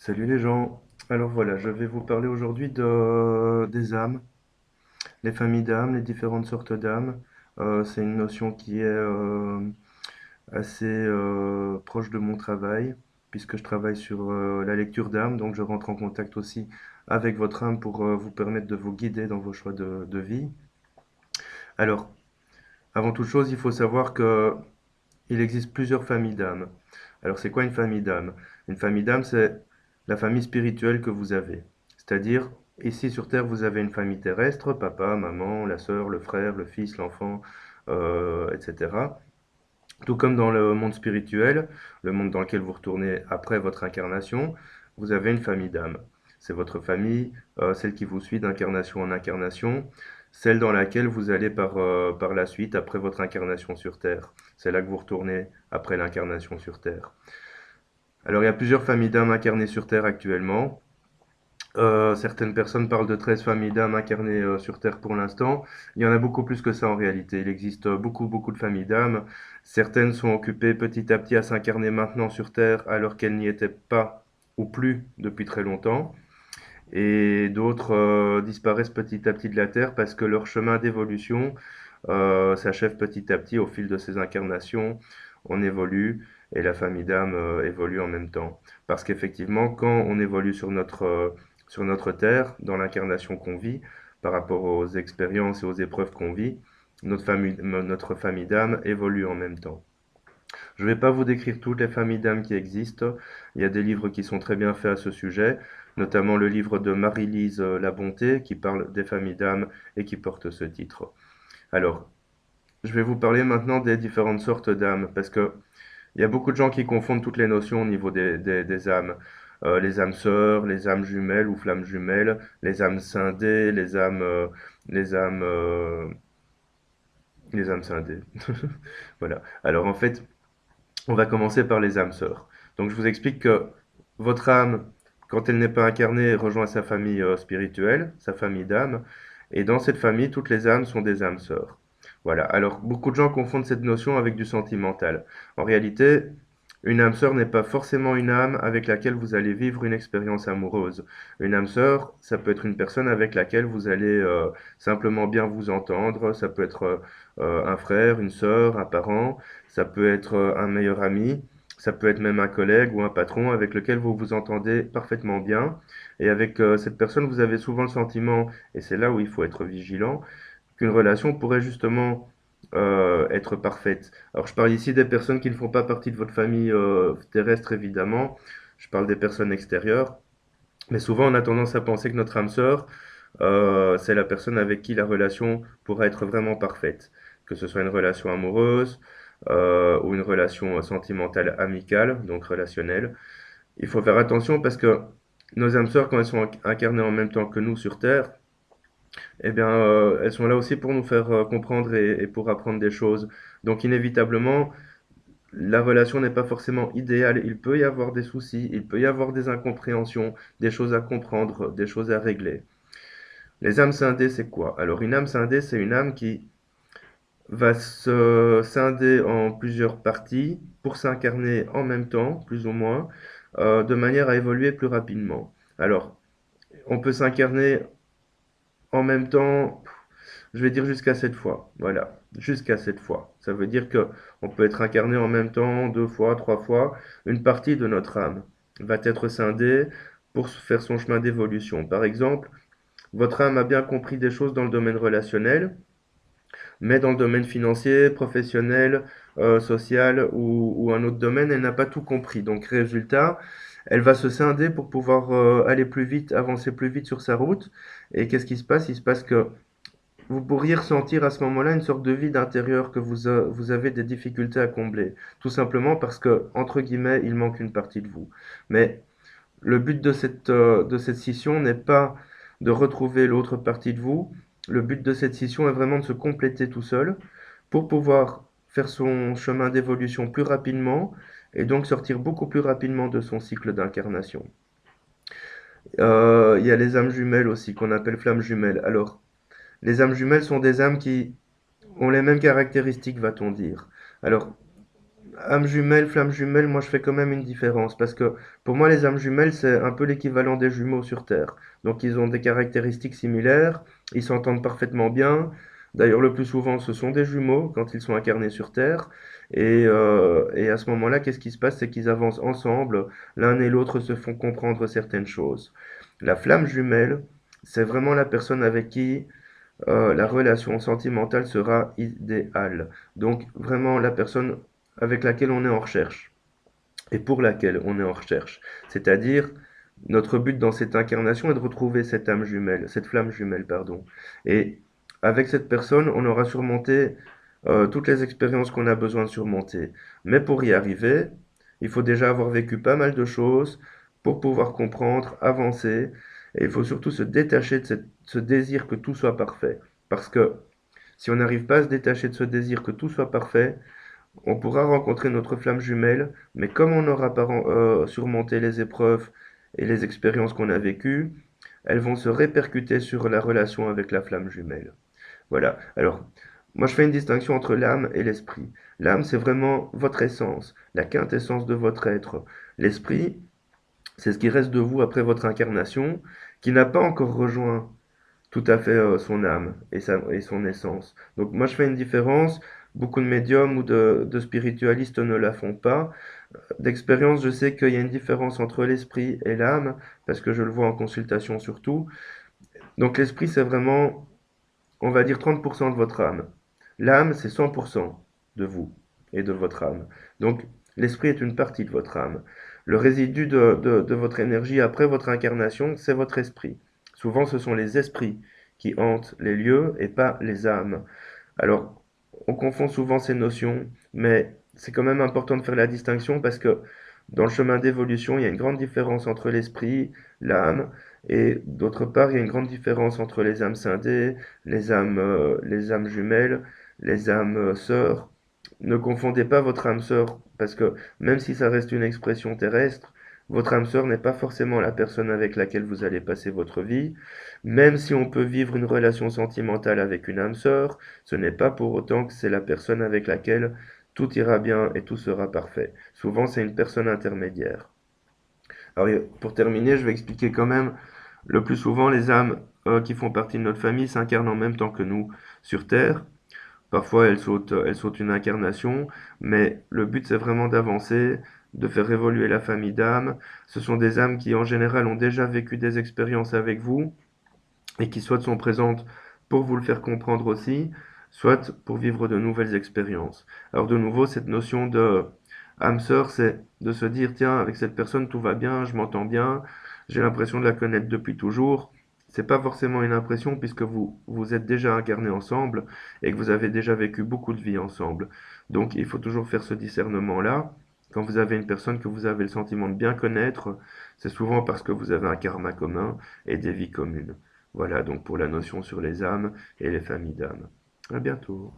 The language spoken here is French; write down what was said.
Salut les gens. Alors voilà, je vais vous parler aujourd'hui des âmes, les familles d'âmes, les différentes sortes d'âmes. C'est une notion qui est assez proche de mon travail, puisque je travaille sur la lecture d'âme, donc je rentre en contact aussi avec votre âme pour vous permettre de vous guider dans vos choix de vie. Alors, avant toute chose, il faut savoir que il existe plusieurs familles d'âmes. Alors, c'est quoi une famille d'âmes? Une famille d'âmes, c'est la famille spirituelle que vous avez. C'est-à-dire, ici sur Terre, vous avez une famille terrestre, papa, maman, la sœur, le frère, le fils, l'enfant, etc. Tout comme dans le monde spirituel, le monde dans lequel vous retournez après votre incarnation, vous avez une famille d'âmes. C'est votre famille, celle qui vous suit d'incarnation en incarnation, celle dans laquelle vous allez par la suite après votre incarnation sur Terre. C'est là que vous retournez après l'incarnation sur Terre. Alors il y a plusieurs familles d'âmes incarnées sur Terre actuellement. Certaines personnes parlent de 13 familles d'âmes incarnées sur Terre pour l'instant. Il y en a beaucoup plus que ça en réalité. Il existe beaucoup de familles d'âmes. Certaines sont occupées petit à petit à s'incarner maintenant sur Terre alors qu'elles n'y étaient pas ou plus depuis très longtemps. Et d'autres disparaissent petit à petit de la Terre parce que leur chemin d'évolution s'achève petit à petit au fil de ces incarnations. On évolue et la famille d'âmes évolue en même temps. Parce qu'effectivement, quand on évolue sur notre terre, dans l'incarnation qu'on vit, par rapport aux expériences et aux épreuves qu'on vit, notre famille d'âmes évolue en même temps. Je ne vais pas vous décrire toutes les familles d'âmes qui existent. Il y a des livres qui sont très bien faits à ce sujet, notamment le livre de Marie-Lise La Bonté qui parle des familles d'âmes et qui porte ce titre. Alors, je vais vous parler maintenant des différentes sortes d'âmes, parce que il y a beaucoup de gens qui confondent toutes les notions au niveau des âmes. Les âmes sœurs, les âmes jumelles ou flammes jumelles, les âmes scindées, les âmes, euh, les âmes scindées. Voilà. Alors en fait, on va commencer par les âmes sœurs. Donc je vous explique que votre âme, quand elle n'est pas incarnée, rejoint sa famille spirituelle, sa famille d'âmes, et dans cette famille, toutes les âmes sont des âmes sœurs. Voilà. Alors beaucoup de gens confondent cette notion avec du sentimental. En réalité, une âme sœur n'est pas forcément une âme avec laquelle vous allez vivre une expérience amoureuse. Une âme sœur, ça peut être une personne avec laquelle vous allez simplement bien vous entendre. Ça peut être un frère, une sœur, un parent. Ça peut être un meilleur ami. Ça peut être même un collègue ou un patron avec lequel vous vous entendez parfaitement bien. Et avec cette personne, vous avez souvent le sentiment, et c'est là où il faut être vigilant, qu'une relation pourrait justement être parfaite. Alors je parle ici des personnes qui ne font pas partie de votre famille terrestre évidemment, je parle des personnes extérieures, mais souvent on a tendance à penser que notre âme sœur, c'est la personne avec qui la relation pourra être vraiment parfaite, que ce soit une relation amoureuse ou une relation sentimentale amicale, donc relationnelle. Il faut faire attention parce que nos âmes sœurs, quand elles sont incarnées en même temps que nous sur Terre, eh bien, elles sont là aussi pour nous faire comprendre et pour apprendre des choses. Donc, inévitablement, la relation n'est pas forcément idéale. Il peut y avoir des soucis, il peut y avoir des incompréhensions, des choses à comprendre, des choses à régler. Les âmes scindées, c'est quoi? Alors, une âme scindée, c'est une âme qui va se scinder en plusieurs parties pour s'incarner en même temps, plus ou moins, de manière à évoluer plus rapidement. Alors, on peut s'incarner en même temps, je vais dire jusqu'à 7 fois. Voilà, jusqu'à 7 fois. Ça veut dire que on peut être incarné en même temps, 2 fois, 3 fois. Une partie de notre âme va être scindée pour faire son chemin d'évolution. Par exemple, votre âme a bien compris des choses dans le domaine relationnel, mais dans le domaine financier, professionnel, social ou un autre domaine, elle n'a pas tout compris. Donc, résultat, elle va se scinder pour pouvoir aller plus vite, avancer plus vite sur sa route. Et qu'est-ce qui se passe? Il se passe que vous pourriez ressentir à ce moment-là une sorte de vide intérieur que vous avez des difficultés à combler. Tout simplement parce que, entre guillemets, il manque une partie de vous. Mais le but de cette scission n'est pas de retrouver l'autre partie de vous. Le but de cette scission est vraiment de se compléter tout seul pour pouvoir faire son chemin d'évolution plus rapidement et donc sortir beaucoup plus rapidement de son cycle d'incarnation. Il y a les âmes jumelles aussi, qu'on appelle flammes jumelles. Alors, les âmes jumelles sont des âmes qui ont les mêmes caractéristiques, va-t-on dire. Alors, âme jumelle, flamme jumelle, moi je fais quand même une différence parce que pour moi les âmes jumelles c'est un peu l'équivalent des jumeaux sur Terre. Donc ils ont des caractéristiques similaires, ils s'entendent parfaitement bien. D'ailleurs le plus souvent ce sont des jumeaux quand ils sont incarnés sur Terre. Et à ce moment-là, qu'est-ce qui se passe? C'est qu'ils avancent ensemble, l'un et l'autre se font comprendre certaines choses. La flamme jumelle, c'est vraiment la personne avec qui la relation sentimentale sera idéale. Donc vraiment la personne avec laquelle on est en recherche et pour laquelle on est en recherche. C'est-à-dire, notre but dans cette incarnation est de retrouver cette âme jumelle, cette flamme jumelle, pardon. Et avec cette personne, on aura surmonté toutes les expériences qu'on a besoin de surmonter. Mais pour y arriver, il faut déjà avoir vécu pas mal de choses pour pouvoir comprendre, avancer. Et il faut surtout se détacher de ce désir que tout soit parfait. Parce que si on n'arrive pas à se détacher de ce désir que tout soit parfait, on pourra rencontrer notre flamme jumelle, mais comme on n'aura pas surmonté les épreuves et les expériences qu'on a vécues, elles vont se répercuter sur la relation avec la flamme jumelle. Voilà. Alors, moi je fais une distinction entre l'âme et l'esprit. L'âme, c'est vraiment votre essence, la quintessence de votre être. L'esprit, c'est ce qui reste de vous après votre incarnation, qui n'a pas encore rejoint tout à fait son âme et son essence. Donc moi je fais une différence, beaucoup de médiums ou de spiritualistes ne la font pas. D'expérience, je sais qu'il y a une différence entre l'esprit et l'âme, parce que je le vois en consultation surtout. Donc l'esprit c'est vraiment, on va dire 30% de votre âme. L'âme c'est 100% de vous et de votre âme. Donc l'esprit est une partie de votre âme. Le résidu de votre énergie après votre incarnation, c'est votre esprit. Souvent, ce sont les esprits qui hantent les lieux et pas les âmes. Alors, on confond souvent ces notions, mais c'est quand même important de faire la distinction parce que dans le chemin d'évolution, il y a une grande différence entre l'esprit, l'âme, et d'autre part, il y a une grande différence entre les âmes scindées, les âmes jumelles, les âmes sœurs. Ne confondez pas votre âme sœur, parce que même si ça reste une expression terrestre, votre âme sœur n'est pas forcément la personne avec laquelle vous allez passer votre vie. Même si on peut vivre une relation sentimentale avec une âme sœur, ce n'est pas pour autant que c'est la personne avec laquelle tout ira bien et tout sera parfait. Souvent, c'est une personne intermédiaire. Alors, pour terminer, je vais expliquer quand même, le plus souvent, les âmes qui font partie de notre famille s'incarnent en même temps que nous sur Terre. Parfois, elles sautent une incarnation, mais le but, c'est vraiment d'avancer, de faire évoluer la famille d'âmes. Ce sont des âmes qui, en général, ont déjà vécu des expériences avec vous et qui soit sont présentes pour vous le faire comprendre aussi, soit pour vivre de nouvelles expériences. Alors de nouveau, cette notion de âme sœur, c'est de se dire, tiens, avec cette personne, tout va bien, je m'entends bien, j'ai l'impression de la connaître depuis toujours. C'est pas forcément une impression puisque vous êtes déjà incarnés ensemble et que vous avez déjà vécu beaucoup de vies ensemble. Donc il faut toujours faire ce discernement-là. Quand vous avez une personne que vous avez le sentiment de bien connaître, c'est souvent parce que vous avez un karma commun et des vies communes. Voilà donc pour la notion sur les âmes et les familles d'âmes. À bientôt.